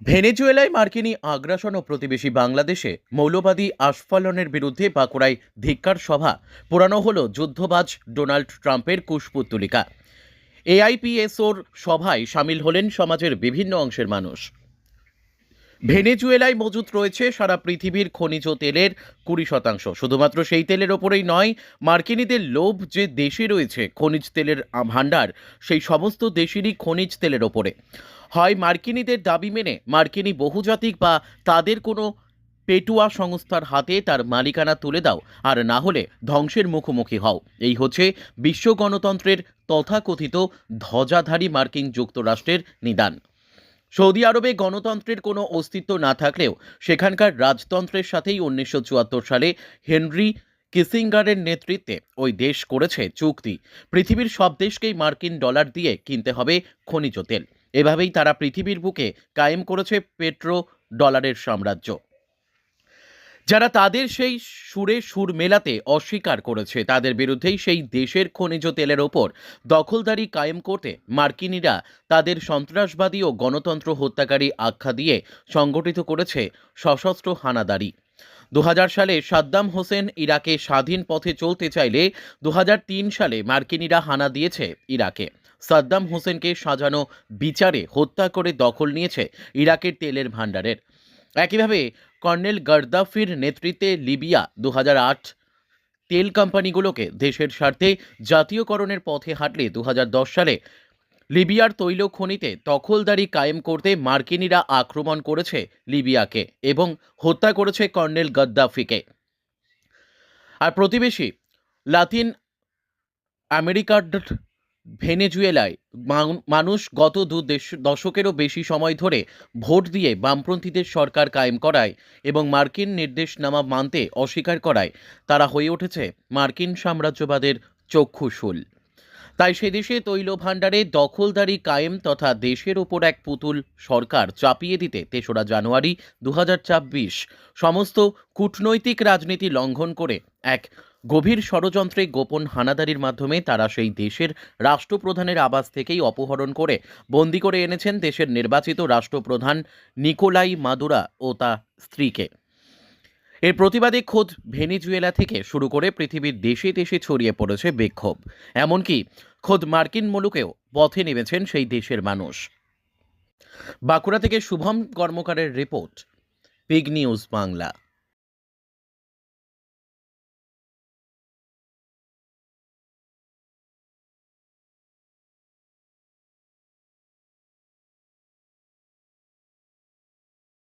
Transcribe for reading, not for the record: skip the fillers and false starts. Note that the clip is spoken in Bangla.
ভেনেজুয়েলায় মার্কিনী আগ্রাসন ও প্রতিবেশী বাংলাদেশে মৌলবাদী আস্ফালনের বিরুদ্ধে বাঁকুড়ায় ধিক্কার সভা পোড়ানো হলো যুদ্ধবাজ ডোনাল্ড ট্রাম্পের কুশপুত্তলিকা। এআইপিএসওর সভায় সামিল হলেন সমাজের বিভিন্ন অংশের মানুষ। ভেনেজুয়েলায় মজুত রয়েছে সারা পৃথিবীর খনিজ তেলের 20%। শুধুমাত্র সেই তেলের ওপরেই নয়, মার্কিনীদের লোভ যে দেশে রয়েছে খনিজ তেলের ভাণ্ডার, সেই সমস্ত দেশেরই খনিজ তেলের ওপরে। হয় মার্কিনীদের দাবি মেনে মার্কিনী বহুজাতিক বা তাদের কোনো পেটুয়া সংস্থার হাতে তার মালিকানা তুলে দাও, আর না হলে ধ্বংসের মুখোমুখি হও। এই হচ্ছে বিশ্ব গণতন্ত্রের তথাকথিত ধ্বজাধারী মার্কিন যুক্তরাষ্ট্রের নিদান। সৌদি আরবে গণতন্ত্রের কোনো অস্তিত্ব না থাকলেও সেখানকার রাজতন্ত্রের সাথেই 1974 সালে হেনরি কিসিঙ্গারের নেতৃত্বে ওই দেশ করেছে চুক্তি। পৃথিবীর সব দেশকেই মার্কিন ডলার দিয়ে কিনতে হবে খনিজ তেল। এভাবেই তারা পৃথিবীর বুকে কায়েম করেছে পেট্রো ডলারের সাম্রাজ্য। যারা তাদের সেই সুরে সুর মেলাতে অস্বীকার করেছে, তাদের বিরুদ্ধেই সেই দেশের খনিজ তেলের ওপর দখলদারি কায়েম করতে মার্কিনীরা তাদের সন্ত্রাসবাদী ও গণতন্ত্র হত্যাকারী আখ্যা দিয়ে সংগঠিত করেছে সশস্ত্র হানাদারি। 2000 সালে সাদ্দাম হোসেন ইরাকে স্বাধীন পথে চলতে চাইলে 2003 সালে মার্কিনীরা হানা দিয়েছে ইরাকে। সাদ্দাম হোসেনকে সাজানো বিচারে হত্যা করে দখল নিয়েছে ইরাকের তেলের ভাণ্ডারের। একইভাবে কর্নেল গাদ্দাফির নেতৃত্বে লিবিয়া 2008 তেল কোম্পানিগুলোকে দেশের স্বার্থে জাতীয়করণের পথে হাঁটলে 2010 সালে লিবিয়ার তৈল খনিতে দখলদারি কায়েম করতে মার্কিনীরা আক্রমণ করেছে লিবিয়াকে এবং হত্যা করেছে কর্নেল গাদ্দাফিকে। আর প্রতিবেশী লাতিন আমেরিকার ভেনেজুয়েলায় মানুষ গত দশকেরও বেশি সময় ধরে ভোট দিয়ে বামপন্থীদের সরকার কায়েম করায় এবং মার্কিন নির্দেশনামা মানতে অস্বীকার করায় তারা হয়ে উঠেছে মার্কিন সাম্রাজ্যবাদের চক্ষুশূল। তাই সে দেশে তৈল ভাণ্ডারে দখলদারি কায়েম তথা দেশের ওপর এক পুতুল সরকার চাপিয়ে দিতে 3রা জানুয়ারি 2024 সমস্ত কূটনৈতিক রাজনীতি লঙ্ঘন করে এক গভীর ষড়যন্ত্রে গোপন হানাদারির মাধ্যমে তারা সেই দেশের রাষ্ট্রপ্রধানের আবাস থেকেই অপহরণ করে বন্দী করে এনেছেন দেশের নির্বাচিত রাষ্ট্রপ্রধান নিকোলাই মাদুরা ও তার স্ত্রীকে। এর প্রতিবাদে খোদ ভেনেজুয়েলা থেকে শুরু করে পৃথিবীর দেশে দেশে ছড়িয়ে পড়েছে বিক্ষোভ। এমনকি খোদ মার্কিন মুলুকেও পথে নেমেছেন সেই দেশের মানুষ। বাঁকুড়া থেকে শুভম কর্মকারের রিপোর্ট, বিগ নিউজ বাংলা।